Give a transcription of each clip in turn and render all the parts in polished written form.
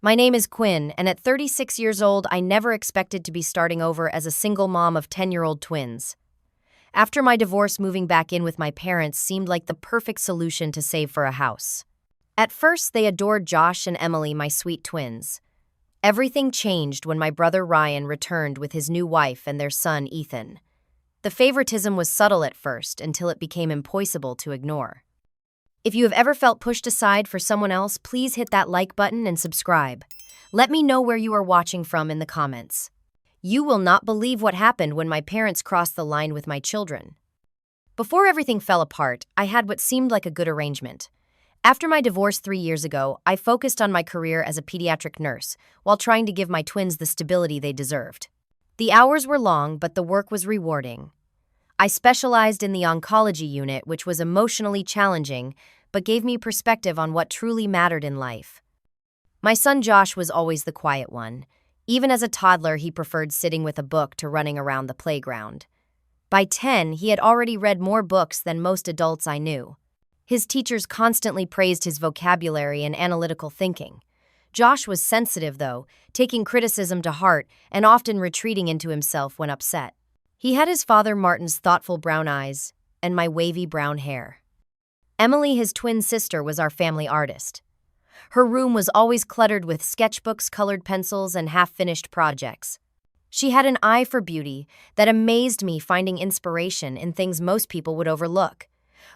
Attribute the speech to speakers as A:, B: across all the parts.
A: My name is Quinn, and at 36 years old, I never expected to be starting over as a single mom of 10-year-old twins. After my divorce, moving back in with my parents seemed like the perfect solution to save for a house. At first, they adored Josh and Emily, my sweet twins. Everything changed when my brother Ryan returned with his new wife and their son Ethan. The favoritism was subtle at first until it became impossible to ignore. If you have ever felt pushed aside for someone else, please hit that like button and subscribe. Let me know where you are watching from in the comments. You will not believe what happened when my parents crossed the line with my children. Before everything fell apart, I had what seemed like a good arrangement. After my divorce 3 years ago, I focused on my career as a pediatric nurse while trying to give my twins the stability they deserved. The hours were long, but the work was rewarding. I specialized in the oncology unit, which was emotionally challenging, but gave me perspective on what truly mattered in life. My son Josh was always the quiet one. Even as a toddler, he preferred sitting with a book to running around the playground. By 10, he had already read more books than most adults I knew. His teachers constantly praised his vocabulary and analytical thinking. Josh was sensitive, though, taking criticism to heart and often retreating into himself when upset. He had his father Martin's thoughtful brown eyes and my wavy brown hair. Emily, his twin sister, was our family artist. Her room was always cluttered with sketchbooks, colored pencils, and half-finished projects. She had an eye for beauty that amazed me, finding inspiration in things most people would overlook.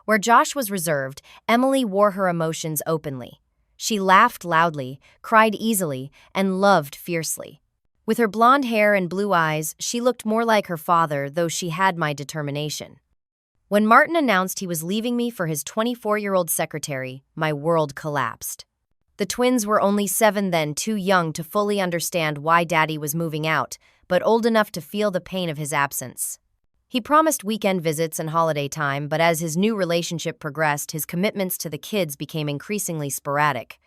A: Where Josh was reserved, Emily wore her emotions openly. She laughed loudly, cried easily, and loved fiercely. With her blonde hair and blue eyes, she looked more like her father, though she had my determination. When Martin announced he was leaving me for his 24-year-old secretary, my world collapsed. The twins were only 7 then, too young to fully understand why Daddy was moving out, but old enough to feel the pain of his absence. He promised weekend visits and holiday time, but as his new relationship progressed, his commitments to the kids became increasingly sporadic.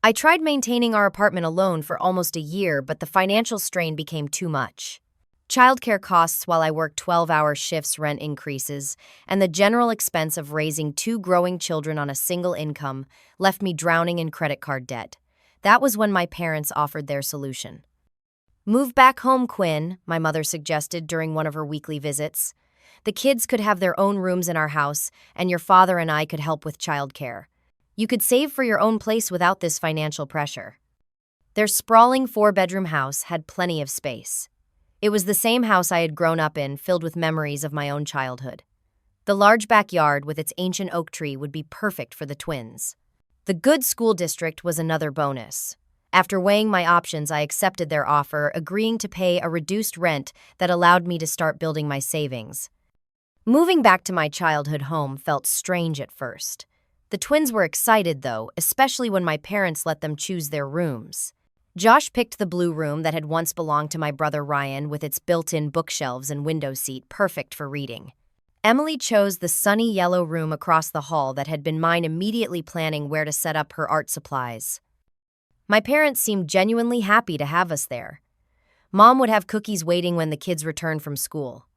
A: I tried maintaining our apartment alone for almost a year, but the financial strain became too much. Childcare costs while I worked 12-hour shifts, rent increases, and the general expense of raising 2 growing children on a single income left me drowning in credit card debt. That was when my parents offered their solution. "Move back home, Quinn," my mother suggested during one of her weekly visits. "The kids could have their own rooms in our house, and your father and I could help with childcare. You could save for your own place without this financial pressure." Their sprawling 4-bedroom house had plenty of space. It was the same house I had grown up in, filled with memories of my own childhood. The large backyard with its ancient oak tree would be perfect for the twins. The good school district was another bonus. After weighing my options, I accepted their offer, agreeing to pay a reduced rent that allowed me to start building my savings. Moving back to my childhood home felt strange at first. The twins were excited, though, especially when my parents let them choose their rooms. Josh picked the blue room that had once belonged to my brother Ryan, with its built-in bookshelves and window seat, perfect for reading. Emily chose the sunny yellow room across the hall that had been mine, immediately planning where to set up her art supplies. My parents seemed genuinely happy to have us there. Mom would have cookies waiting when the kids returned from school.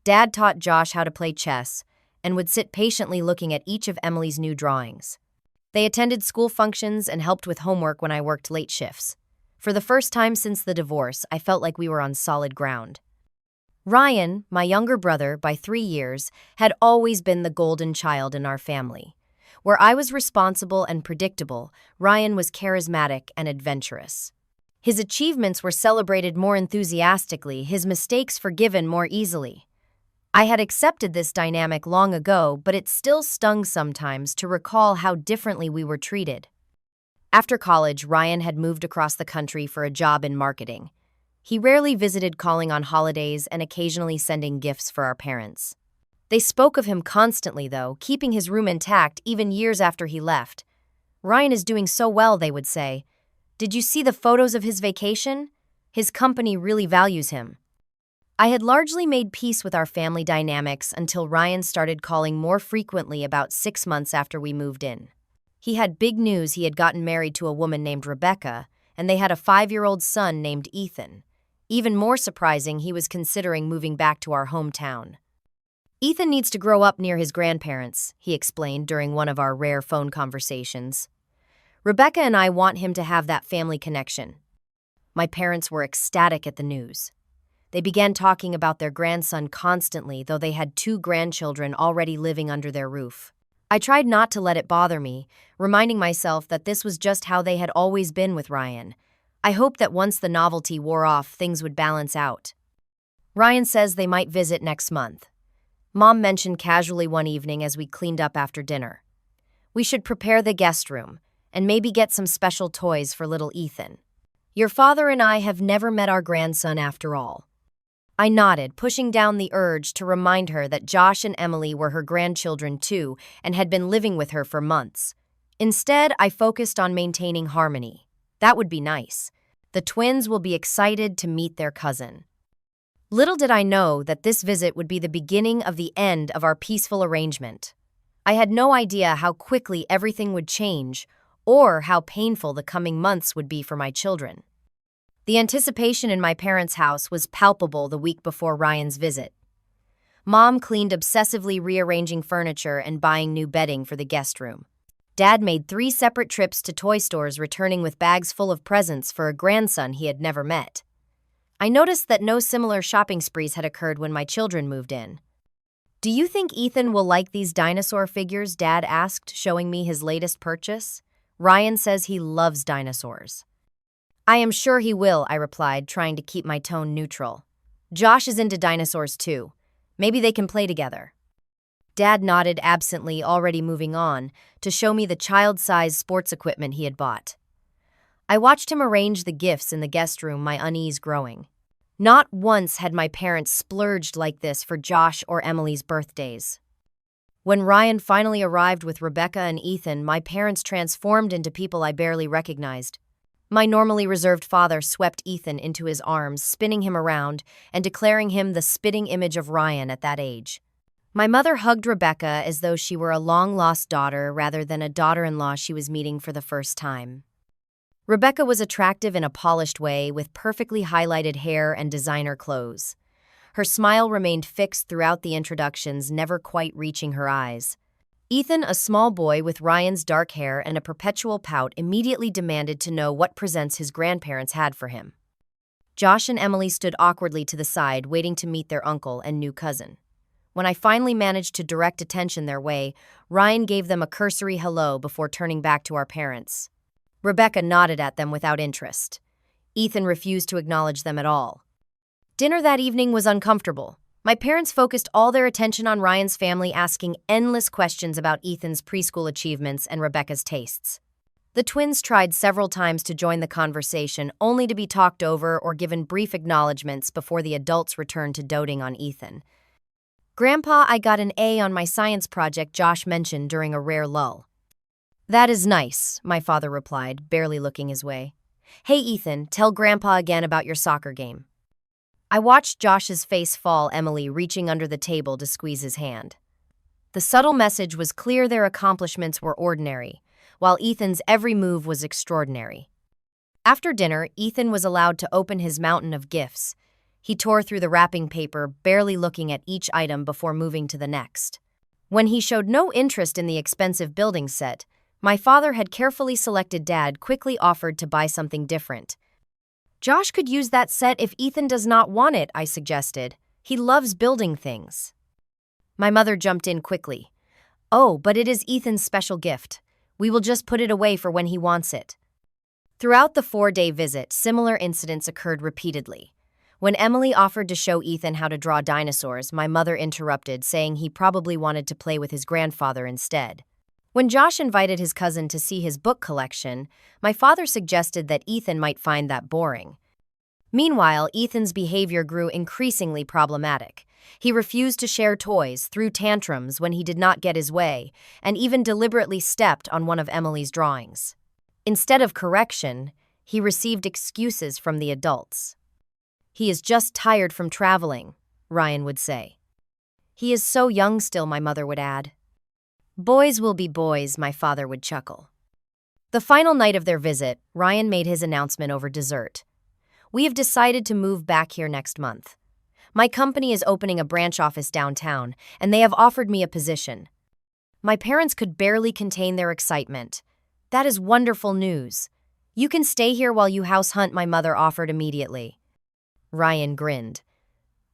A: Dad taught Josh how to play chess and would sit patiently looking at each of Emily's new drawings. They attended school functions and helped with homework when I worked late shifts. For the first time since the divorce, I felt like we were on solid ground. Ryan, my younger brother by 3 years, had always been the golden child in our family. Where I was responsible and predictable, Ryan was charismatic and adventurous. His achievements were celebrated more enthusiastically, his mistakes forgiven more easily. I had accepted this dynamic long ago, but it still stung sometimes to recall how differently we were treated. After college, Ryan had moved across the country for a job in marketing. He rarely visited, calling on holidays and occasionally sending gifts for our parents. They spoke of him constantly, though, keeping his room intact even years after he left. "Ryan is doing so well," they would say. "Did you see the photos of his vacation? His company really values him." I had largely made peace with our family dynamics until Ryan started calling more frequently about 6 months after we moved in. He had big news: he had gotten married to a woman named Rebecca, and they had a 5-year-old son named Ethan. Even more surprising, he was considering moving back to our hometown. "Ethan needs to grow up near his grandparents," he explained during one of our rare phone conversations. Rebecca and I want him to have that family connection." My parents were ecstatic at the news. They began talking about their grandson constantly, though they had 2 grandchildren already living under their roof. I tried not to let it bother me, reminding myself that this was just how they had always been with Ryan. I hoped that once the novelty wore off, things would balance out. Ryan says they might visit next month. Mom mentioned casually one evening as we cleaned up after dinner. "We should prepare the guest room, and maybe get some special toys for little Ethan. Your father and I have never met our grandson after all." I nodded, pushing down the urge to remind her that Josh and Emily were her grandchildren too and had been living with her for months. Instead, I focused on maintaining harmony. That would be nice. The twins will be excited to meet their cousin. Little did I know that this visit would be the beginning of the end of our peaceful arrangement. I had no idea how quickly everything would change or how painful the coming months would be for my children. The anticipation in my parents' house was palpable the week before Ryan's visit. Mom cleaned obsessively, rearranging furniture and buying new bedding for the guest room. Dad made 3 separate trips to toy stores, returning with bags full of presents for a grandson he had never met. I noticed that no similar shopping sprees had occurred when my children moved in. "Do you think Ethan will like these dinosaur figures?" Dad asked, showing me his latest purchase. "Ryan says he loves dinosaurs." "I am sure he will," I replied, trying to keep my tone neutral. "Josh is into dinosaurs too. Maybe they can play together." Dad nodded absently, already moving on, to show me the child-sized sports equipment he had bought. I watched him arrange the gifts in the guest room, my unease growing. Not once had my parents splurged like this for Josh or Emily's birthdays. When Ryan finally arrived with Rebecca and Ethan, my parents transformed into people I barely recognized. My normally reserved father swept Ethan into his arms, spinning him around and declaring him the spitting image of Ryan at that age. My mother hugged Rebecca as though she were a long-lost daughter rather than a daughter-in-law she was meeting for the first time. Rebecca was attractive in a polished way, with perfectly highlighted hair and designer clothes. Her smile remained fixed throughout the introductions, never quite reaching her eyes. Ethan, a small boy with Ryan's dark hair and a perpetual pout, immediately demanded to know what presents his grandparents had for him. Josh and Emily stood awkwardly to the side, waiting to meet their uncle and new cousin. When I finally managed to direct attention their way, Ryan gave them a cursory hello before turning back to our parents. Rebecca nodded at them without interest. Ethan refused to acknowledge them at all. Dinner that evening was uncomfortable. My parents focused all their attention on Ryan's family, asking endless questions about Ethan's preschool achievements and Rebecca's tastes. The twins tried several times to join the conversation, only to be talked over or given brief acknowledgments before the adults returned to doting on Ethan. "Grandpa, I got an A on my science project," Josh mentioned during a rare lull. "That is nice," my father replied, barely looking his way. "Hey, Ethan, tell Grandpa again about your soccer game." I watched Josh's face fall, Emily reaching under the table to squeeze his hand. The subtle message was clear: their accomplishments were ordinary, while Ethan's every move was extraordinary. After dinner, Ethan was allowed to open his mountain of gifts. He tore through the wrapping paper, barely looking at each item before moving to the next. When he showed no interest in the expensive building set, my father had carefully selected, Dad quickly offered to buy something different. "Josh could use that set if Ethan does not want it," I suggested. "He loves building things." My mother jumped in quickly. "Oh, but it is Ethan's special gift. We will just put it away for when he wants it." Throughout the 4-day visit, similar incidents occurred repeatedly. When Emily offered to show Ethan how to draw dinosaurs, my mother interrupted, saying he probably wanted to play with his grandfather instead. When Josh invited his cousin to see his book collection, my father suggested that Ethan might find that boring. Meanwhile, Ethan's behavior grew increasingly problematic. He refused to share toys, threw tantrums when he did not get his way, and even deliberately stepped on one of Emily's drawings. Instead of correction, he received excuses from the adults. "He is just tired from traveling," Ryan would say. "He is so young still," my mother would add. "Boys will be boys," my father would chuckle. The final night of their visit, Ryan made his announcement over dessert. "We have decided to move back here next month. My company is opening a branch office downtown, and they have offered me a position." My parents could barely contain their excitement. That is wonderful news. You can stay here while you house hunt, my mother offered immediately. Ryan grinned.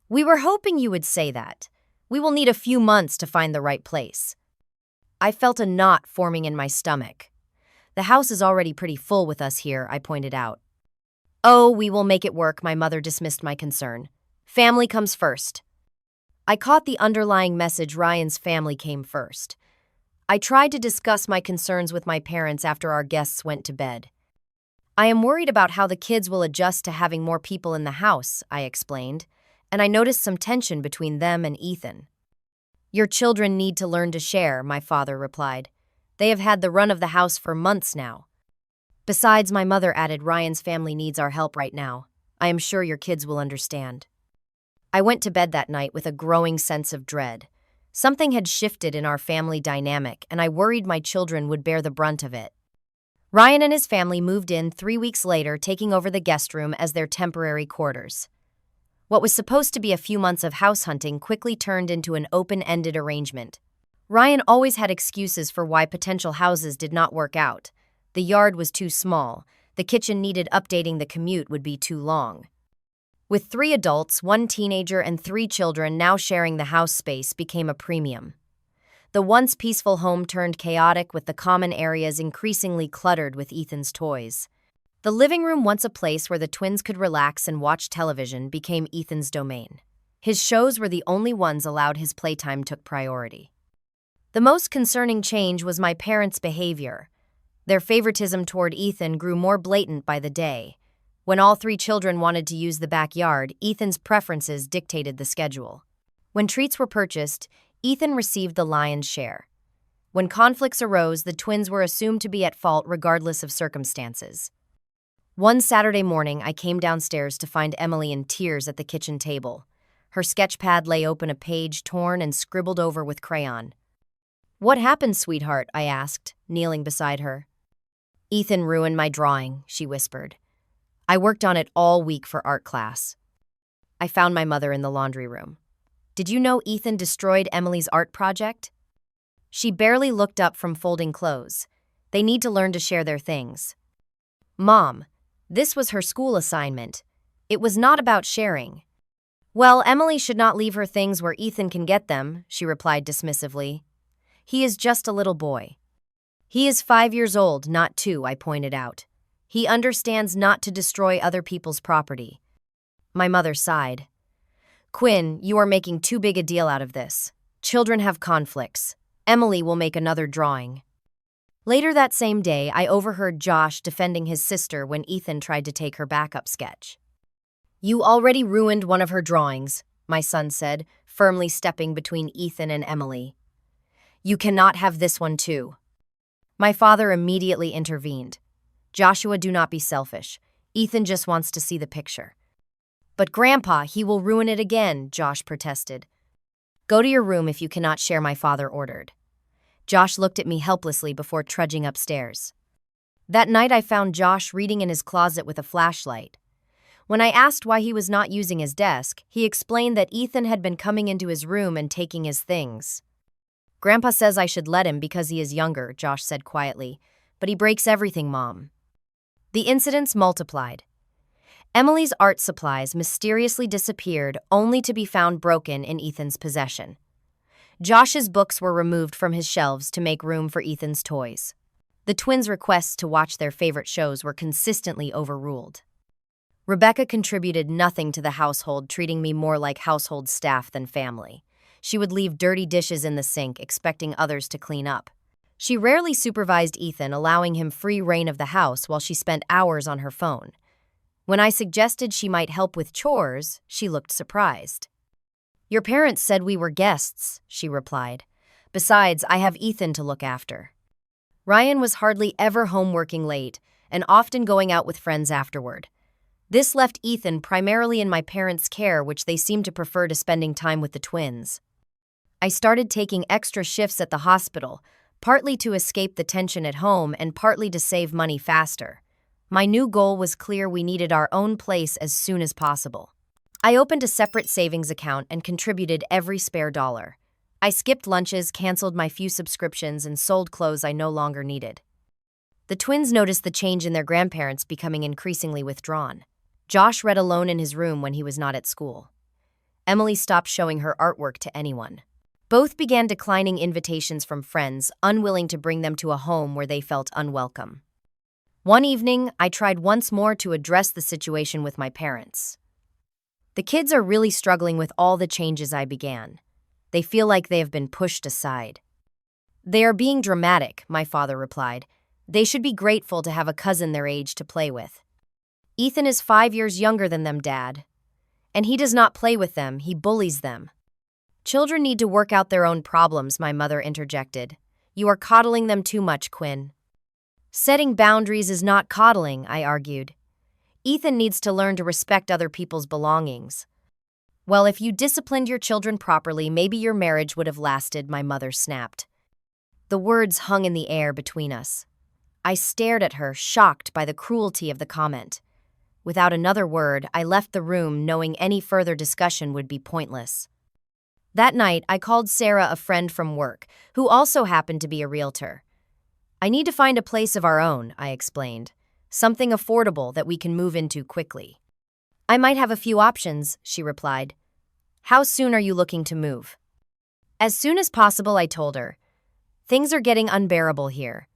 A: We were hoping you would say that. We will need a few months to find the right place. I felt a knot forming in my stomach. The house is already pretty full with us here, I pointed out. Oh, we will make it work, my mother dismissed my concern. Family comes first. I caught the underlying message: Ryan's family came first. I tried to discuss my concerns with my parents after our guests went to bed. I am worried about how the kids will adjust to having more people in the house, I explained, and I noticed some tension between them and Ethan. Your children need to learn to share, my father replied. They have had the run of the house for months now. Besides, my mother added, Ryan's family needs our help right now. I am sure your kids will understand. I went to bed that night with a growing sense of dread. Something had shifted in our family dynamic, and I worried my children would bear the brunt of it. Ryan and his family moved in 3 weeks later, taking over the guest room as their temporary quarters. What was supposed to be a few months of house hunting quickly turned into an open-ended arrangement. Ryan always had excuses for why potential houses did not work out. The yard was too small, the kitchen needed updating, the commute would be too long. With 3 adults, 1 teenager, and 3 children now sharing the house space became a premium. The once peaceful home turned chaotic, with the common areas increasingly cluttered with Ethan's toys. The living room, once a place where the twins could relax and watch television, became Ethan's domain. His shows were the only ones allowed, his playtime took priority. The most concerning change was my parents' behavior. Their favoritism toward Ethan grew more blatant by the day. When all 3 children wanted to use the backyard, Ethan's preferences dictated the schedule. When treats were purchased, Ethan received the lion's share. When conflicts arose, the twins were assumed to be at fault regardless of circumstances. One Saturday morning, I came downstairs to find Emily in tears at the kitchen table. Her sketch pad lay open, a page torn and scribbled over with crayon. What happened, sweetheart? I asked, kneeling beside her. Ethan ruined my drawing, she whispered. I worked on it all week for art class. I found my mother in the laundry room. Did you know Ethan destroyed Emily's art project? She barely looked up from folding clothes. They need to learn to share their things. Mom, this was her school assignment. It was not about sharing. Well, Emily should not leave her things where Ethan can get them, she replied dismissively. He is just a little boy. He is 5 years old, not 2, I pointed out. He understands not to destroy other people's property. My mother sighed. Quinn, you are making too big a deal out of this. Children have conflicts. Emily will make another drawing. Later that same day, I overheard Josh defending his sister when Ethan tried to take her backup sketch. You already ruined one of her drawings, my son said, firmly stepping between Ethan and Emily. You cannot have this one too. My father immediately intervened. Joshua, do not be selfish. Ethan just wants to see the picture. But Grandpa, he will ruin it again, Josh protested. Go to your room if you cannot share, my father ordered. Josh looked at me helplessly before trudging upstairs. That night I found Josh reading in his closet with a flashlight. When I asked why he was not using his desk, he explained that Ethan had been coming into his room and taking his things. Grandpa says I should let him because he is younger, Josh said quietly, but he breaks everything, Mom. The incidents multiplied. Emily's art supplies mysteriously disappeared, only to be found broken in Ethan's possession. Josh's books were removed from his shelves to make room for Ethan's toys. The twins' requests to watch their favorite shows were consistently overruled. Rebecca contributed nothing to the household, treating me more like household staff than family. She would leave dirty dishes in the sink, expecting others to clean up. She rarely supervised Ethan, allowing him free rein of the house while she spent hours on her phone. When I suggested she might help with chores, she looked surprised. Your parents said we were guests, she replied. Besides, I have Ethan to look after. Ryan was hardly ever home, working late, and often going out with friends afterward. This left Ethan primarily in my parents' care, which they seemed to prefer to spending time with the twins. I started taking extra shifts at the hospital, partly to escape the tension at home and partly to save money faster. My new goal was clear: we needed our own place as soon as possible. I opened a separate savings account and contributed every spare dollar. I skipped lunches, canceled my few subscriptions, and sold clothes I no longer needed. The twins noticed the change in their grandparents becoming increasingly withdrawn. Josh read alone in his room when he was not at school. Emily stopped showing her artwork to anyone. Both began declining invitations from friends, unwilling to bring them to a home where they felt unwelcome. One evening, I tried once more to address the situation with my parents. The kids are really struggling with all the changes I began. They feel like they have been pushed aside. They are being dramatic, my father replied. They should be grateful to have a cousin their age to play with. Ethan is 5 years younger than them, Dad. And he does not play with them, he bullies them. Children need to work out their own problems, my mother interjected. You are coddling them too much, Quinn. Setting boundaries is not coddling, I argued. Ethan needs to learn to respect other people's belongings. Well, if you disciplined your children properly, maybe your marriage would have lasted, my mother snapped. The words hung in the air between us. I stared at her, shocked by the cruelty of the comment. Without another word, I left the room, knowing any further discussion would be pointless. That night, I called Sarah, a friend from work, who also happened to be a realtor. I need to find a place of our own, I explained. Something affordable that we can move into quickly. I might have a few options, she replied. How soon are you looking to move? As soon as possible, I told her. Things are getting unbearable here.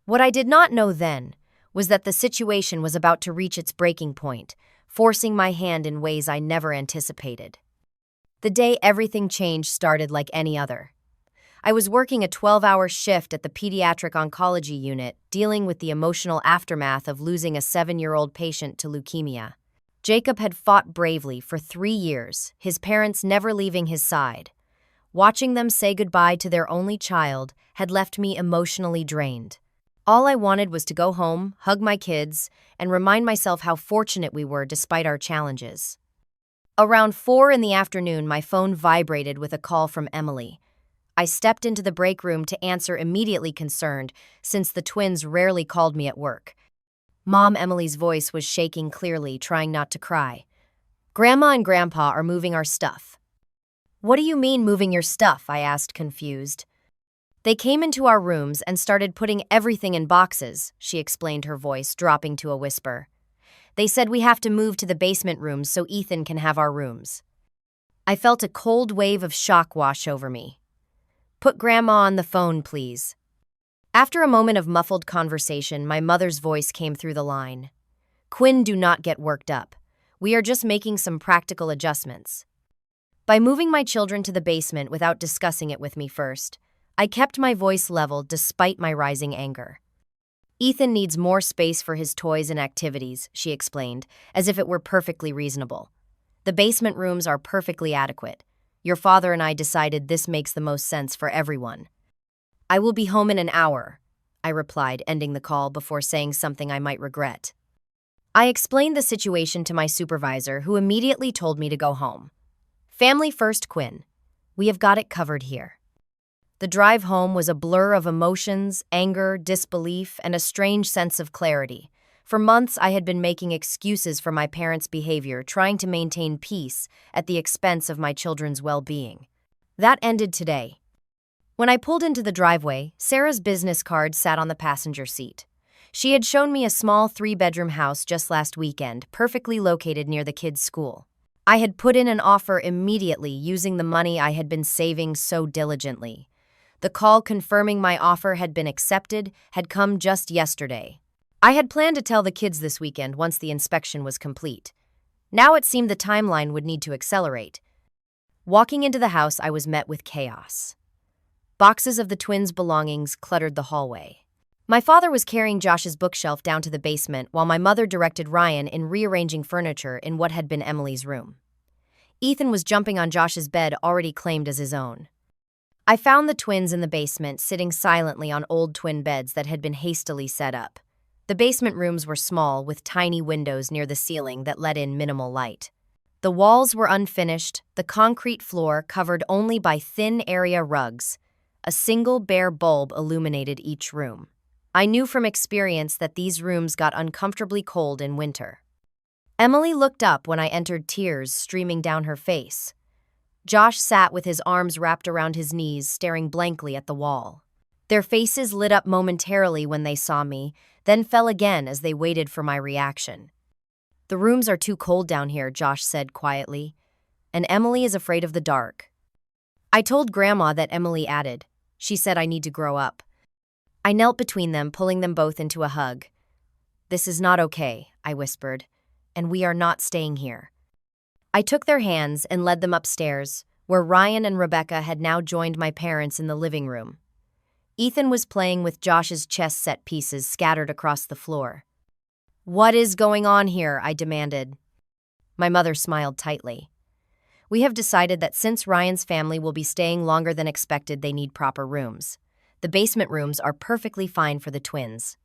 A: What I did not know then was that the situation was about to reach its breaking point, forcing my hand in ways I never anticipated. The day everything changed started like any other. I was working a 12-hour shift at the pediatric oncology unit, dealing with the emotional aftermath of losing a 7-year-old patient to leukemia. Jacob had fought bravely for 3 years, his parents never leaving his side. Watching them say goodbye to their only child had left me emotionally drained. All I wanted was to go home, hug my kids, and remind myself how fortunate we were despite our challenges. Around 4 in the afternoon, my phone vibrated with a call from Emily. I stepped into the break room to answer, immediately concerned, since the twins rarely called me at work. Mom Emily's voice was shaking clearly, trying not to cry. Grandma and Grandpa are moving our stuff. What do you mean moving your stuff? I asked, confused. They came into our rooms and started putting everything in boxes, she explained, her voice dropping to a whisper. They said we have to move to the basement rooms so Ethan can have our rooms. I felt a cold wave of shock wash over me. Put Grandma on the phone, please. After a moment of muffled conversation, my mother's voice came through the line. Quinn, do not get worked up. We are just making some practical adjustments. By moving my children to the basement without discussing it with me first, I kept my voice level despite my rising anger. Ethan needs more space for his toys and activities, she explained, as if it were perfectly reasonable. The basement rooms are perfectly adequate. Your father and I decided this makes the most sense for everyone. I will be home in an hour, I replied, ending the call before saying something I might regret. I explained the situation to my supervisor, who immediately told me to go home. Family first, Quinn. We have got it covered here. The drive home was a blur of emotions, anger, disbelief, and a strange sense of clarity. For months, I had been making excuses for my parents' behavior, trying to maintain peace at the expense of my children's well-being. That ended today. When I pulled into the driveway, Sarah's business card sat on the passenger seat. She had shown me a small 3-bedroom house just last weekend, perfectly located near the kids' school. I had put in an offer immediately, using the money I had been saving so diligently. The call confirming my offer had been accepted had come just yesterday. I had planned to tell the kids this weekend once the inspection was complete. Now it seemed the timeline would need to accelerate. Walking into the house, I was met with chaos. Boxes of the twins' belongings cluttered the hallway. My father was carrying Josh's bookshelf down to the basement, while my mother directed Ryan in rearranging furniture in what had been Emily's room. Ethan was jumping on Josh's bed, already claimed as his own. I found the twins in the basement, sitting silently on old twin beds that had been hastily set up. The basement rooms were small, with tiny windows near the ceiling that let in minimal light. The walls were unfinished, the concrete floor covered only by thin area rugs. A single bare bulb illuminated each room. I knew from experience that these rooms got uncomfortably cold in winter. Emily looked up when I entered, tears streaming down her face. Josh sat with his arms wrapped around his knees, staring blankly at the wall. Their faces lit up momentarily when they saw me, then fell again as they waited for my reaction. "The rooms are too cold down here," Josh said quietly, "and Emily is afraid of the dark." I told Grandma that. Emily added. She said I need to grow up. I knelt between them, pulling them both into a hug. "This is not okay," I whispered, "and we are not staying here." I took their hands and led them upstairs, where Ryan and Rebecca had now joined my parents in the living room. Ethan was playing with Josh's chess set pieces scattered across the floor. "What is going on here?" I demanded. My mother smiled tightly. "We have decided that since Ryan's family will be staying longer than expected, they need proper rooms. The basement rooms are perfectly fine for the twins.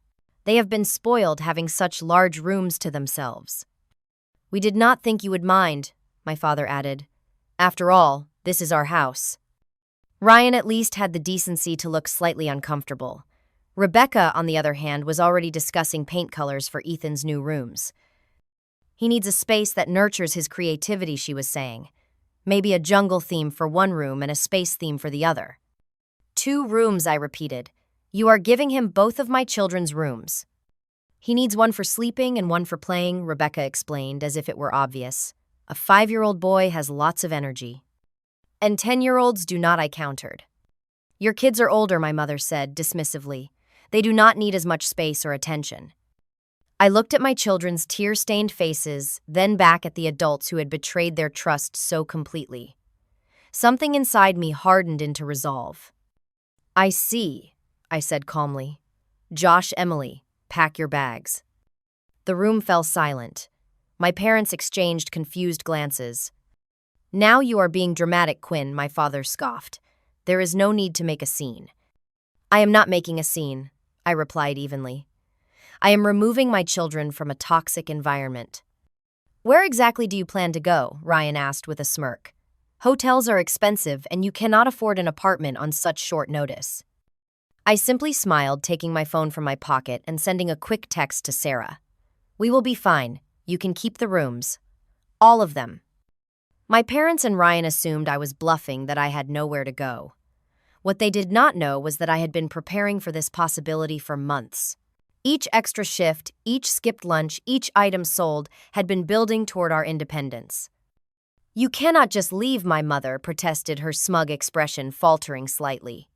A: They have been spoiled having such large rooms to themselves." "We did not think you would mind," my father added. "After all, this is our house." Ryan at least had the decency to look slightly uncomfortable. Rebecca, on the other hand, was already discussing paint colors for Ethan's new rooms. "He needs a space that nurtures his creativity," she was saying. "Maybe a jungle theme for one room and a space theme for the other." "2 rooms," I repeated. "You are giving him both of my children's rooms." "He needs one for sleeping and one for playing," Rebecca explained, as if it were obvious. "A 5-year-old boy has lots of energy." "And 10-year-olds do not," I countered. "Your kids are older," my mother said dismissively. "They do not need as much space or attention." I looked at my children's tear-stained faces, then back at the adults who had betrayed their trust so completely. Something inside me hardened into resolve. "I see," I said calmly. "Josh, Emily, pack your bags." The room fell silent. My parents exchanged confused glances. "Now you are being dramatic, Quinn," my father scoffed. "There is no need to make a scene." "I am not making a scene," I replied evenly. "I am removing my children from a toxic environment." "Where exactly do you plan to go?" Ryan asked with a smirk. "Hotels are expensive, and you cannot afford an apartment on such short notice." I simply smiled, taking my phone from my pocket and sending a quick text to Sarah. "We will be fine. You can keep the rooms. All of them." My parents and Ryan assumed I was bluffing, that I had nowhere to go. What they did not know was that I had been preparing for this possibility for months. Each extra shift, each skipped lunch, each item sold had been building toward our independence. "You cannot just leave," my mother protested, her smug expression faltering slightly.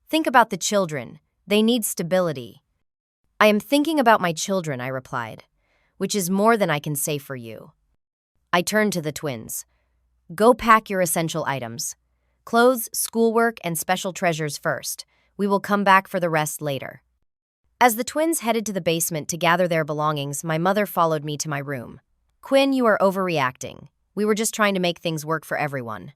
A: "Think about the children. They need stability." "I am thinking about my children," I replied, "which is more than I can say for you." I turned to the twins. "Go pack your essential items. Clothes, schoolwork, and special treasures first. We will come back for the rest later." As the twins headed to the basement to gather their belongings, my mother followed me to my room. "Quinn, you are overreacting. We were just trying to make things work for everyone."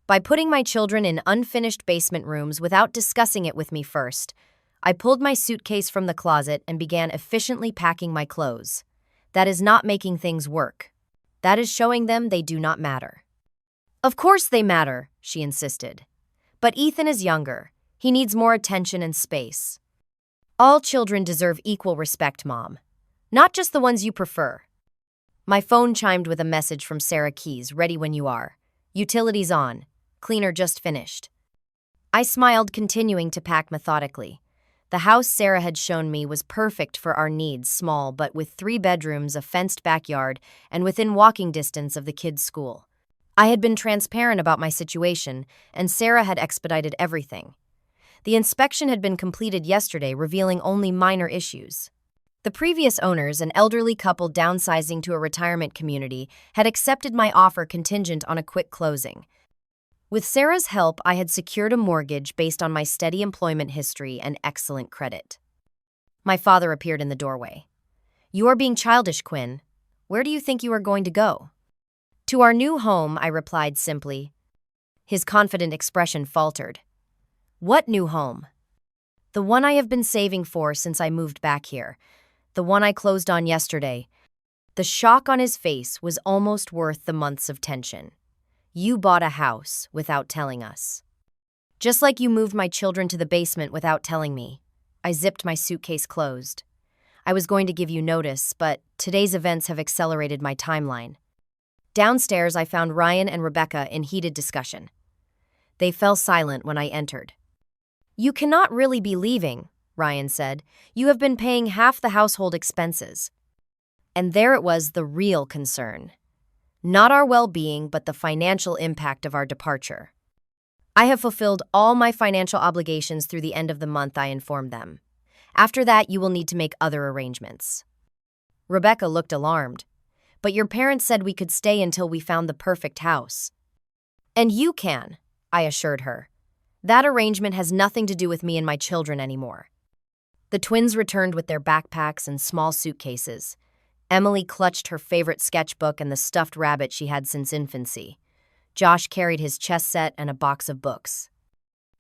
A: By putting my children in unfinished basement rooms without discussing it with me first, I pulled my suitcase from the closet and began efficiently packing my clothes. That is not making things work. That is showing them they do not matter. "Of course they matter," she insisted. "But Ethan is younger. He needs more attention and space." "All children deserve equal respect, Mom. Not just the ones you prefer." My phone chimed with a message from Sarah Keys, "Ready when you are. Utilities on. Cleaner just finished." I smiled, continuing to pack methodically. The house Sarah had shown me was perfect for our needs, small but with 3 bedrooms, a fenced backyard, and within walking distance of the kids' school. I had been transparent about my situation, and Sarah had expedited everything. The inspection had been completed yesterday, revealing only minor issues. The previous owners, an elderly couple downsizing to a retirement community, had accepted my offer contingent on a quick closing. With Sarah's help, I had secured a mortgage based on my steady employment history and excellent credit. My father appeared in the doorway. "You are being childish, Quinn. Where do you think you are going to go?" "To our new home," I replied simply. His confident expression faltered. "What new home?" "The one I have been saving for since I moved back here. The one I closed on yesterday." The shock on his face was almost worth the months of tension. "You bought a house without telling us." "Just like you moved my children to the basement without telling me." I zipped my suitcase closed. "I was going to give you notice, but today's events have accelerated my timeline." Downstairs, I found Ryan and Rebecca in heated discussion. They fell silent when I entered. You cannot really be leaving, Ryan said. You have been paying half the household expenses. And there it was, the real concern. Not our well-being, but the financial impact of our departure. I have fulfilled all my financial obligations through the end of the month, I informed them. After that, you will need to make other arrangements. Rebecca looked alarmed. But your parents said we could stay until we found the perfect house. And you can, I assured her. That arrangement has nothing to do with me and my children anymore. The twins returned with their backpacks and small suitcases. Emily clutched her favorite sketchbook and the stuffed rabbit she had since infancy. Josh carried his chess set and a box of books.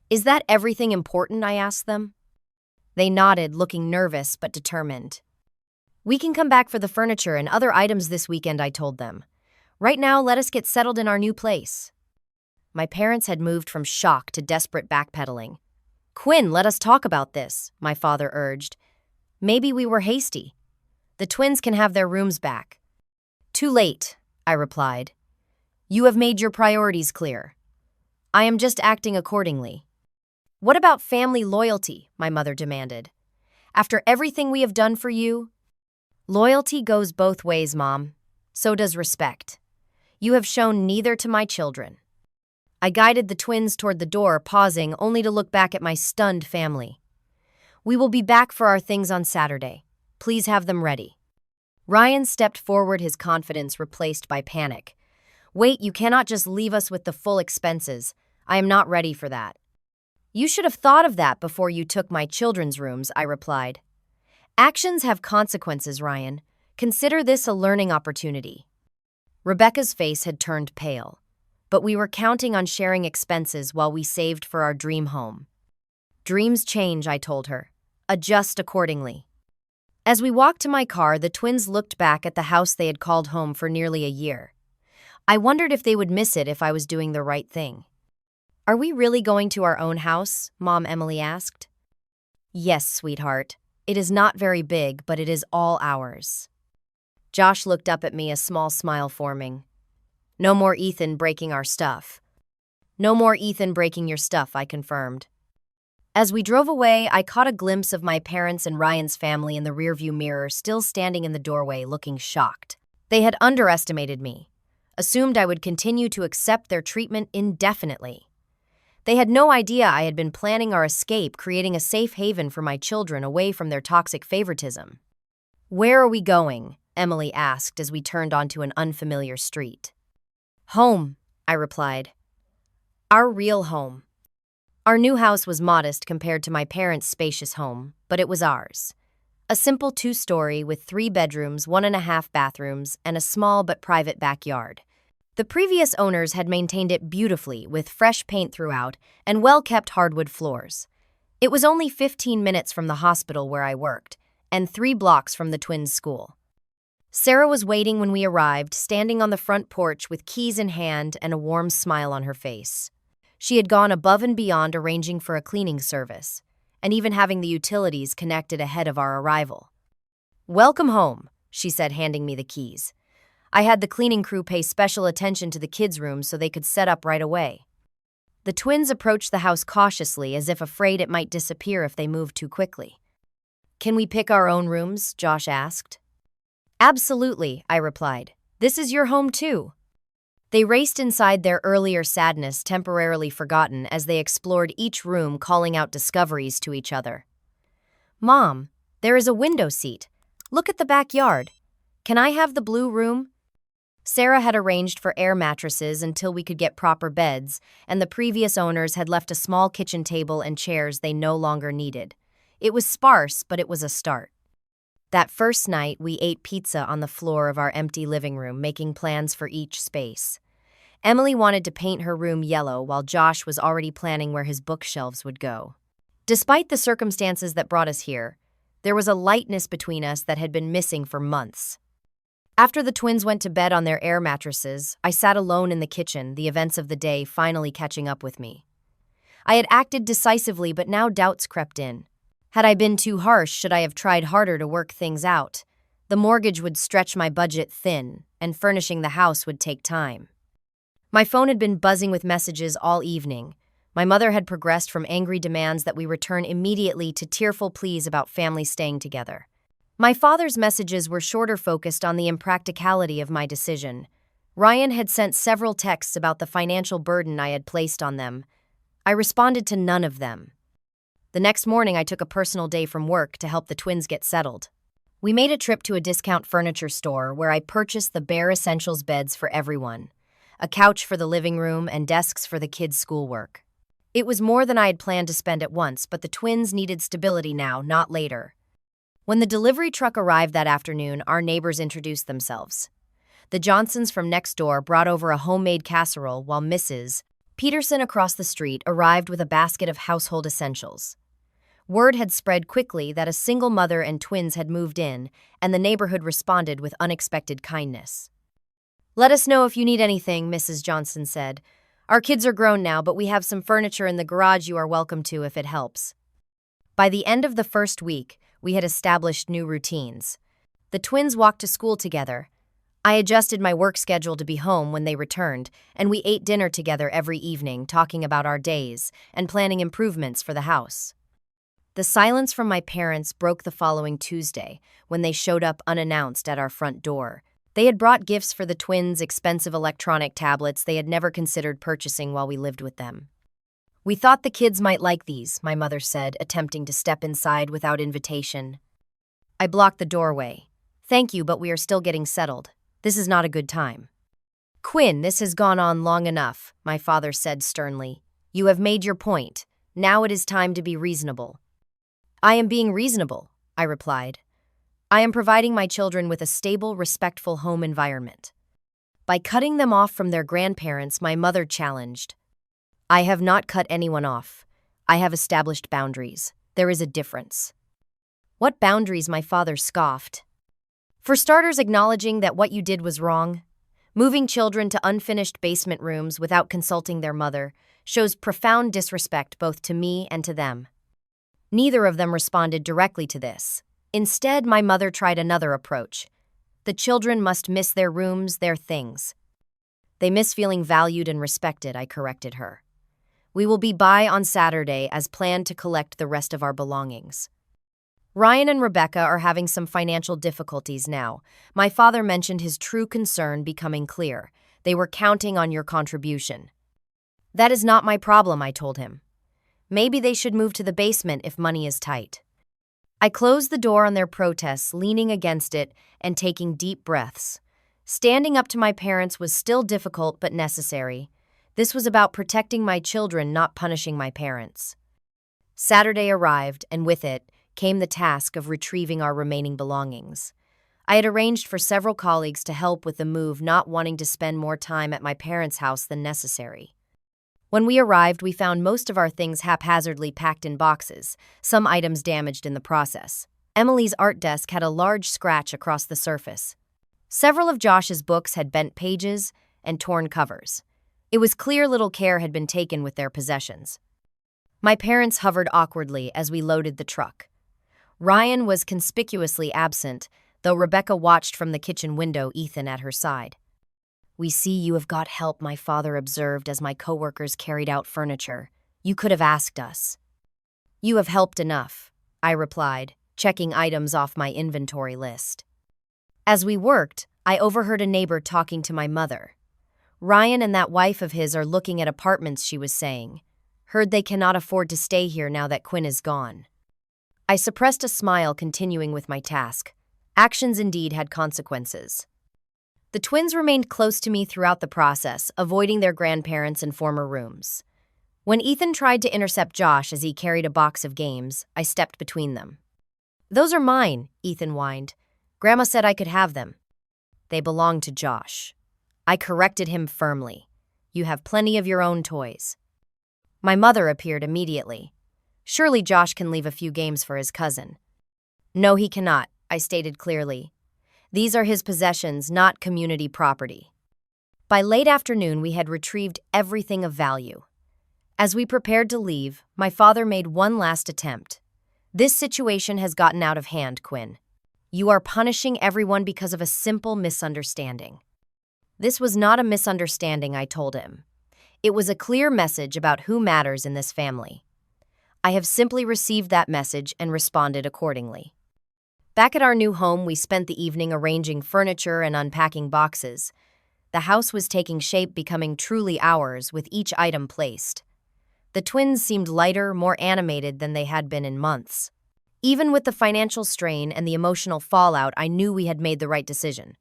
A: Is that everything important? I asked them. They nodded, looking nervous but determined. We can come back for the furniture and other items this weekend, I told them. Right now, let us get settled in our new place. My parents had moved from shock to desperate backpedaling. Quinn, let us talk about this, my father urged. Maybe we were hasty. The twins can have their rooms back. Too late, I replied. You have made your priorities clear. I am just acting accordingly. What about family loyalty? My mother demanded. After everything we have done for you? Loyalty goes both ways, Mom. So does respect. You have shown neither to my children. I guided the twins toward the door, pausing only to look back at my stunned family. We will be back for our things on Saturday. Please have them ready. Ryan stepped forward, his confidence replaced by panic. Wait, you cannot just leave us with the full expenses. I am not ready for that. You should have thought of that before you took my children's rooms, I replied. Actions have consequences, Ryan. Consider this a learning opportunity. Rebecca's face had turned pale, but we were counting on sharing expenses while we saved for our dream home. Dreams change, I told her. Adjust accordingly. As we walked to my car, the twins looked back at the house they had called home for nearly a year. I wondered if they would miss it if I was doing the right thing. Are we really going to our own house? Mom, Emily asked. Yes, sweetheart. It is not very big, but it is all ours. Josh looked up at me, a small smile forming. No more Ethan breaking our stuff. No more Ethan breaking your stuff, I confirmed. As we drove away, I caught a glimpse of my parents and Ryan's family in the rearview mirror, still standing in the doorway, looking shocked. They had underestimated me, assumed I would continue to accept their treatment indefinitely. They had no idea I had been planning our escape, creating a safe haven for my children away from their toxic favoritism. Where are we going? Emily asked as we turned onto an unfamiliar street. Home, I replied. Our real home. Our new house was modest compared to my parents' spacious home, but it was ours. A simple 2-story with 3 bedrooms, 1.5 bathrooms, and a small but private backyard. The previous owners had maintained it beautifully with fresh paint throughout and well-kept hardwood floors. It was only 15 minutes from the hospital where I worked and 3 blocks from the twins' school. Sarah was waiting when we arrived, standing on the front porch with keys in hand and a warm smile on her face. She had gone above and beyond arranging for a cleaning service and even having the utilities connected ahead of our arrival. Welcome home, she said, handing me the keys. I had the cleaning crew pay special attention to the kids' rooms so they could set up right away. The twins approached the house cautiously, as if afraid it might disappear if they moved too quickly. Can we pick our own rooms? Josh asked. Absolutely, I replied. This is your home too. They raced inside, their earlier sadness temporarily forgotten as they explored each room, calling out discoveries to each other. Mom, there is a window seat. Look at the backyard. Can I have the blue room? Sarah had arranged for air mattresses until we could get proper beds, and the previous owners had left a small kitchen table and chairs they no longer needed. It was sparse, but it was a start. That first night, we ate pizza on the floor of our empty living room, making plans for each space. Emily wanted to paint her room yellow, while Josh was already planning where his bookshelves would go. Despite the circumstances that brought us here, there was a lightness between us that had been missing for months. After the twins went to bed on their air mattresses, I sat alone in the kitchen, the events of the day finally catching up with me. I had acted decisively, but now doubts crept in. Had I been too harsh, should I have tried harder to work things out? The mortgage would stretch my budget thin, and furnishing the house would take time. My phone had been buzzing with messages all evening. My mother had progressed from angry demands that we return immediately to tearful pleas about family staying together. My father's messages were shorter, focused on the impracticality of my decision. Ryan had sent several texts about the financial burden I had placed on them. I responded to none of them. The next morning, I took a personal day from work to help the twins get settled. We made a trip to a discount furniture store where I purchased the bare essentials beds for everyone, a couch for the living room, and desks for the kids' schoolwork. It was more than I had planned to spend at once, but the twins needed stability now, not later. When the delivery truck arrived that afternoon, our neighbors introduced themselves. The Johnsons from next door brought over a homemade casserole, while Mrs. Peterson across the street arrived with a basket of household essentials. Word had spread quickly that a single mother and twins had moved in, and the neighborhood responded with unexpected kindness. "Let us know if you need anything," Mrs. Johnson said. "Our kids are grown now, but we have some furniture in the garage you are welcome to if it helps." By the end of the first week, we had established new routines. The twins walked to school together. I adjusted my work schedule to be home when they returned, and we ate dinner together every evening, talking about our days and planning improvements for the house. The silence from my parents broke the following Tuesday, when they showed up unannounced at our front door. They had brought gifts for the twins, expensive electronic tablets they had never considered purchasing while we lived with them. "We thought the kids might like these," my mother said, attempting to step inside without invitation. I blocked the doorway. "Thank you, but we are still getting settled. This is not a good time." "Quinn, this has gone on long enough," my father said sternly. "You have made your point. Now it is time to be reasonable." "I am being reasonable," I replied. "I am providing my children with a stable, respectful home environment." By cutting them off from their grandparents, my mother challenged. "I have not cut anyone off. I have established boundaries. There is a difference." "What boundaries?" my father scoffed. "For starters, acknowledging that what you did was wrong. Moving children to unfinished basement rooms without consulting their mother shows profound disrespect both to me and to them." Neither of them responded directly to this. Instead, my mother tried another approach. "The children must miss their rooms, their things." "They miss feeling valued and respected," I corrected her. "We will be by on Saturday as planned to collect the rest of our belongings." Ryan and Rebecca are having some financial difficulties now. My father mentioned his true concern becoming clear. "They were counting on your contribution." "That is not my problem," I told him. "Maybe they should move to the basement if money is tight." I closed the door on their protests, leaning against it and taking deep breaths. Standing up to my parents was still difficult but necessary. This was about protecting my children, not punishing my parents. Saturday arrived, and with it came the task of retrieving our remaining belongings. I had arranged for several colleagues to help with the move, not wanting to spend more time at my parents' house than necessary. When we arrived, we found most of our things haphazardly packed in boxes, some items damaged in the process. Emily's art desk had a large scratch across the surface. Several of Josh's books had bent pages and torn covers. It was clear little care had been taken with their possessions. My parents hovered awkwardly as we loaded the truck. Ryan was conspicuously absent, though Rebecca watched from the kitchen window, Ethan at her side. "We see you have got help," my father observed as my coworkers carried out furniture. "You could have asked us." "You have helped enough," I replied, checking items off my inventory list. As we worked, I overheard a neighbor talking to my mother. "Ryan and that wife of his are looking at apartments," she was saying. "Heard they cannot afford to stay here now that Quinn is gone." I suppressed a smile, continuing with my task. Actions indeed had consequences. The twins remained close to me throughout the process, avoiding their grandparents and former rooms. When Ethan tried to intercept Josh as he carried a box of games, I stepped between them. "Those are mine," Ethan whined. "Grandma said I could have them." "They belong to Josh." I corrected him firmly. "You have plenty of your own toys." My mother appeared immediately. "Surely Josh can leave a few games for his cousin." "No, he cannot," I stated clearly. "These are his possessions, not community property." By late afternoon, we had retrieved everything of value. As we prepared to leave, my father made one last attempt. "This situation has gotten out of hand, Quinn. You are punishing everyone because of a simple misunderstanding." This was not a misunderstanding, I told him. It was a clear message about who matters in this family. I have simply received that message and responded accordingly. Back at our new home, we spent the evening arranging furniture and unpacking boxes. The house was taking shape, becoming truly ours with each item placed. The twins seemed lighter, more animated than they had been in months. Even with the financial strain and the emotional fallout, I knew we had made the right decision.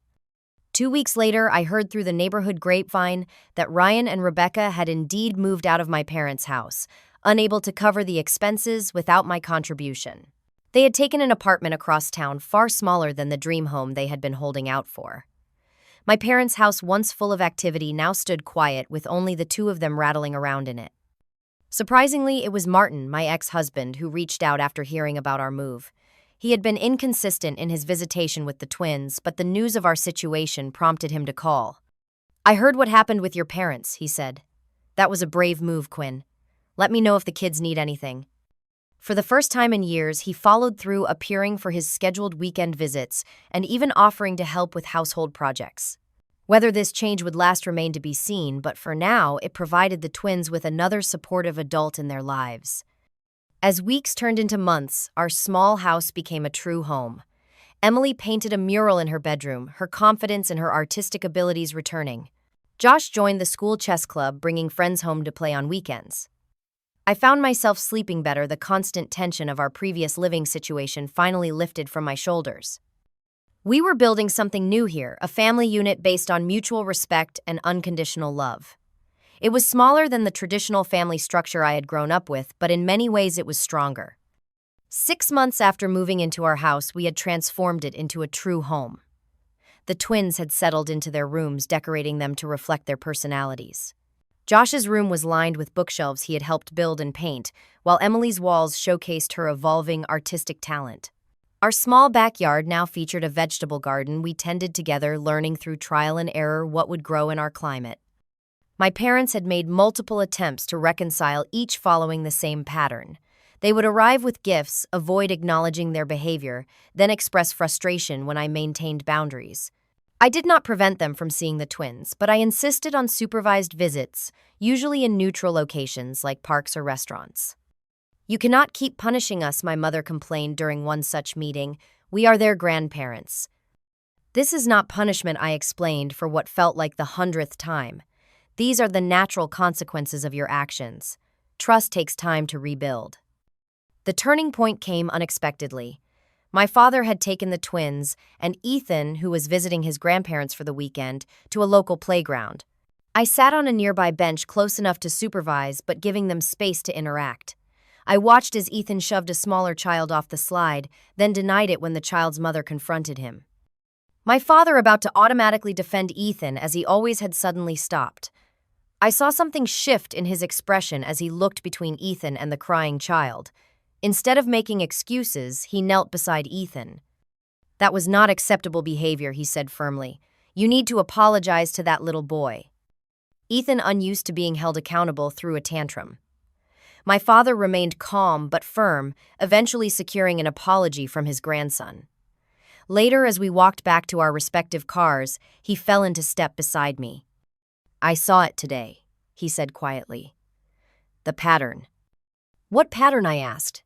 A: 2 weeks later, I heard through the neighborhood grapevine that Ryan and Rebecca had indeed moved out of my parents' house, unable to cover the expenses without my contribution. They had taken an apartment across town, far smaller than the dream home they had been holding out for. My parents' house, once full of activity, now stood quiet with only the two of them rattling around in it. Surprisingly, it was Martin, my ex-husband, who reached out after hearing about our move. He had been inconsistent in his visitation with the twins, but the news of our situation prompted him to call. "I heard what happened with your parents," he said. "That was a brave move, Quinn. Let me know if the kids need anything." For the first time in years, he followed through, appearing for his scheduled weekend visits and even offering to help with household projects. Whether this change would last remained to be seen, but for now, it provided the twins with another supportive adult in their lives. As weeks turned into months, our small house became a true home. Emily painted a mural in her bedroom, her confidence in her artistic abilities returning. Josh joined the school chess club, bringing friends home to play on weekends. I found myself sleeping better, the constant tension of our previous living situation finally lifted from my shoulders. We were building something new here, a family unit based on mutual respect and unconditional love. It was smaller than the traditional family structure I had grown up with, but in many ways it was stronger. 6 months after moving into our house, we had transformed it into a true home. The twins had settled into their rooms, decorating them to reflect their personalities. Josh's room was lined with bookshelves he had helped build and paint, while Emily's walls showcased her evolving artistic talent. Our small backyard now featured a vegetable garden we tended together, learning through trial and error what would grow in our climate. My parents had made multiple attempts to reconcile, each following the same pattern. They would arrive with gifts, avoid acknowledging their behavior, then express frustration when I maintained boundaries. I did not prevent them from seeing the twins, but I insisted on supervised visits, usually in neutral locations like parks or restaurants. "You cannot keep punishing us," my mother complained during one such meeting. "We are their grandparents." "This is not punishment," I explained for what felt like the 100th time. "These are the natural consequences of your actions. Trust takes time to rebuild." The turning point came unexpectedly. My father had taken the twins and Ethan, who was visiting his grandparents for the weekend, to a local playground. I sat on a nearby bench, close enough to supervise but giving them space to interact. I watched as Ethan shoved a smaller child off the slide, then denied it when the child's mother confronted him. My father, about to automatically defend Ethan as he always had, suddenly stopped. I saw something shift in his expression as he looked between Ethan and the crying child. Instead of making excuses, he knelt beside Ethan. "That was not acceptable behavior," he said firmly. "You need to apologize to that little boy." Ethan, unused to being held accountable, threw a tantrum. My father remained calm but firm, eventually securing an apology from his grandson. Later, as we walked back to our respective cars, he fell into step beside me. "I saw it today," he said quietly. "The pattern." "What pattern?" I asked.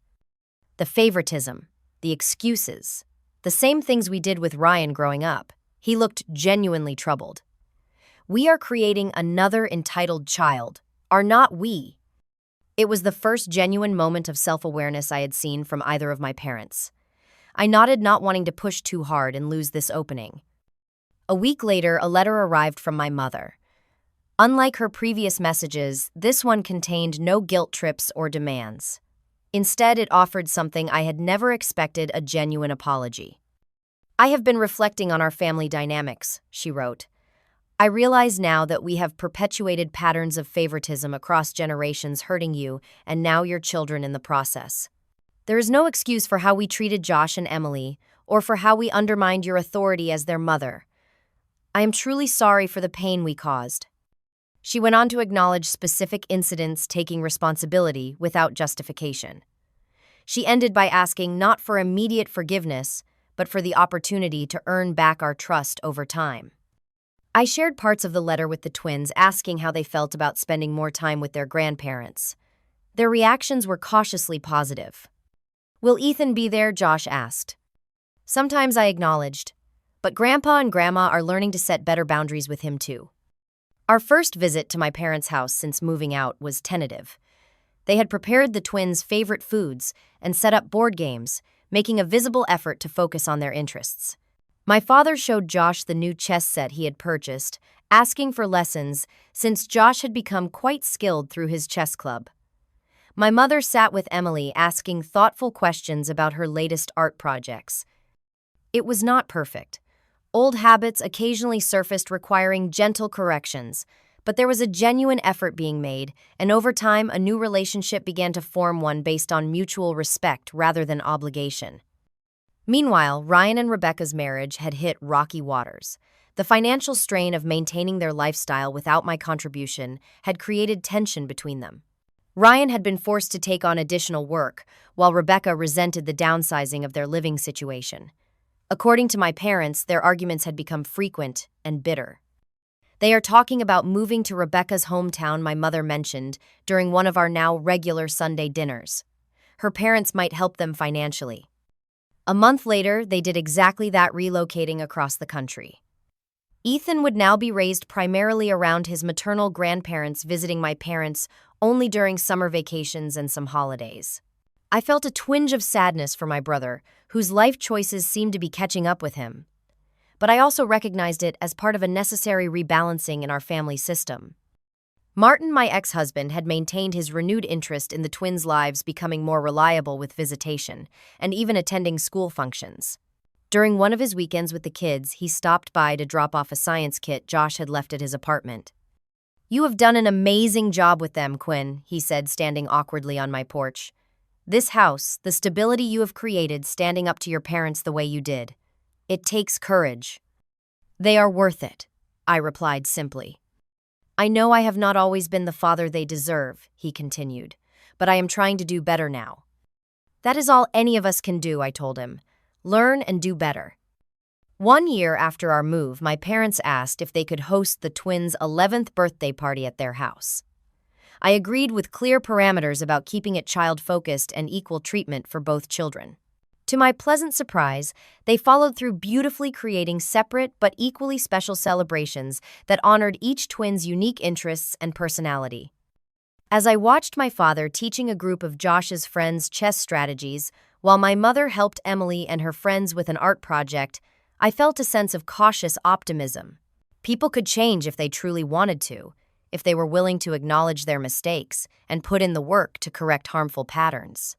A: "The favoritism, the excuses, the same things we did with Ryan growing up." He looked genuinely troubled. "We are creating another entitled child, are not we?" It was the first genuine moment of self-awareness I had seen from either of my parents. I nodded, not wanting to push too hard and lose this opening. A week later, a letter arrived from my mother. Unlike her previous messages, this one contained no guilt trips or demands. Instead, it offered something I had never expected: a genuine apology. "I have been reflecting on our family dynamics," she wrote. "I realize now that we have perpetuated patterns of favoritism across generations, hurting you and now your children in the process. There is no excuse for how we treated Josh and Emily, or for how we undermined your authority as their mother. I am truly sorry for the pain we caused." She went on to acknowledge specific incidents, taking responsibility without justification. She ended by asking not for immediate forgiveness, but for the opportunity to earn back our trust over time. I shared parts of the letter with the twins, asking how they felt about spending more time with their grandparents. Their reactions were cautiously positive. "Will Ethan be there?" Josh asked. Sometimes I acknowledged, but Grandpa and Grandma are learning to set better boundaries with him too. Our first visit to my parents' house since moving out was tentative. They had prepared the twins' favorite foods and set up board games, making a visible effort to focus on their interests. My father showed Josh the new chess set he had purchased, asking for lessons since Josh had become quite skilled through his chess club. My mother sat with Emily, asking thoughtful questions about her latest art projects. It was not perfect. Old habits occasionally surfaced, requiring gentle corrections, but there was a genuine effort being made, and over time a new relationship began to form, one based on mutual respect rather than obligation. Meanwhile, Ryan and Rebecca's marriage had hit rocky waters. The financial strain of maintaining their lifestyle without my contribution had created tension between them. Ryan had been forced to take on additional work, while Rebecca resented the downsizing of their living situation. According to my parents, their arguments had become frequent and bitter. "They are talking about moving to Rebecca's hometown," my mother mentioned during one of our now regular Sunday dinners. Her parents might help them financially. A month later, they did exactly that, relocating across the country. Ethan would now be raised primarily around his maternal grandparents, visiting my parents only during summer vacations and some holidays. I felt a twinge of sadness for my brother, whose life choices seemed to be catching up with him. But I also recognized it as part of a necessary rebalancing in our family system. Martin, my ex-husband, had maintained his renewed interest in the twins' lives, becoming more reliable with visitation and even attending school functions. During one of his weekends with the kids, he stopped by to drop off a science kit Josh had left at his apartment. "You have done an amazing job with them, Quinn," he said, standing awkwardly on my porch. "This house, the stability you have created, standing up to your parents the way you did. It takes courage." "They are worth it," I replied simply. "I know I have not always been the father they deserve," he continued, "but I am trying to do better now." "That is all any of us can do," I told him. "Learn and do better." 1 year after our move, my parents asked if they could host the twins' 11th birthday party at their house. I agreed, with clear parameters about keeping it child-focused and equal treatment for both children. To my pleasant surprise, they followed through, beautifully creating separate but equally special celebrations that honored each twin's unique interests and personality. As I watched my father teaching a group of Josh's friends chess strategies, while my mother helped Emily and her friends with an art project, I felt a sense of cautious optimism. People could change if they truly wanted to, if they were willing to acknowledge their mistakes and put in the work to correct harmful patterns.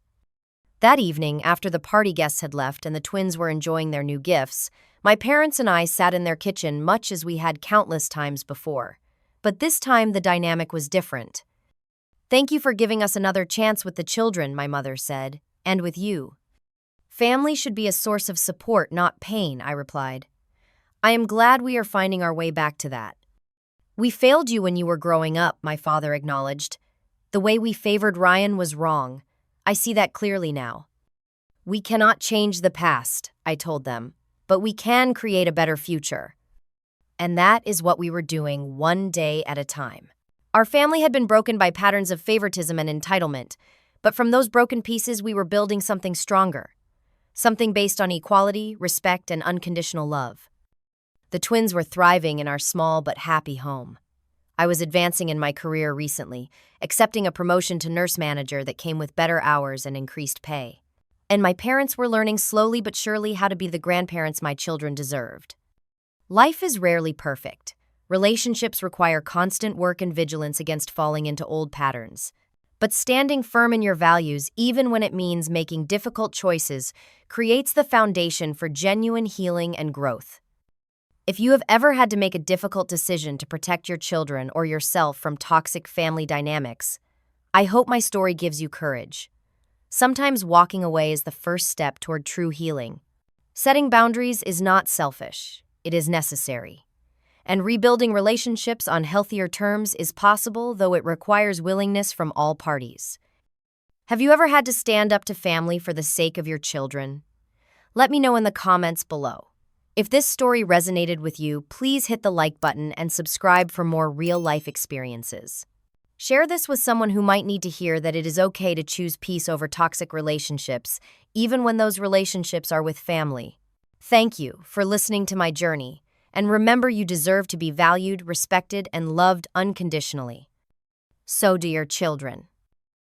A: That evening, after the party guests had left and the twins were enjoying their new gifts, my parents and I sat in their kitchen much as we had countless times before. But this time the dynamic was different. "Thank you for giving us another chance with the children," my mother said, "and with you." "Family should be a source of support, not pain," I replied. "I am glad we are finding our way back to that." "We failed you when you were growing up," my father acknowledged. "The way we favored Ryan was wrong. I see that clearly now." "We cannot change the past," I told them, "but we can create a better future." And that is what we were doing, one day at a time. Our family had been broken by patterns of favoritism and entitlement, but from those broken pieces we were building something stronger. Something based on equality, respect, and unconditional love. The twins were thriving in our small but happy home. I was advancing in my career recently, accepting a promotion to nurse manager that came with better hours and increased pay. And my parents were learning slowly but surely how to be the grandparents my children deserved. Life is rarely perfect. Relationships require constant work and vigilance against falling into old patterns. But standing firm in your values, even when it means making difficult choices, creates the foundation for genuine healing and growth. If you have ever had to make a difficult decision to protect your children or yourself from toxic family dynamics, I hope my story gives you courage. Sometimes walking away is the first step toward true healing. Setting boundaries is not selfish, it is necessary. And rebuilding relationships on healthier terms is possible, though it requires willingness from all parties. Have you ever had to stand up to family for the sake of your children? Let me know in the comments below. If this story resonated with you, please hit the like button and subscribe for more real-life experiences. Share this with someone who might need to hear that it is okay to choose peace over toxic relationships, even when those relationships are with family. Thank you for listening to my journey, and remember you deserve to be valued, respected, and loved unconditionally. So do your children.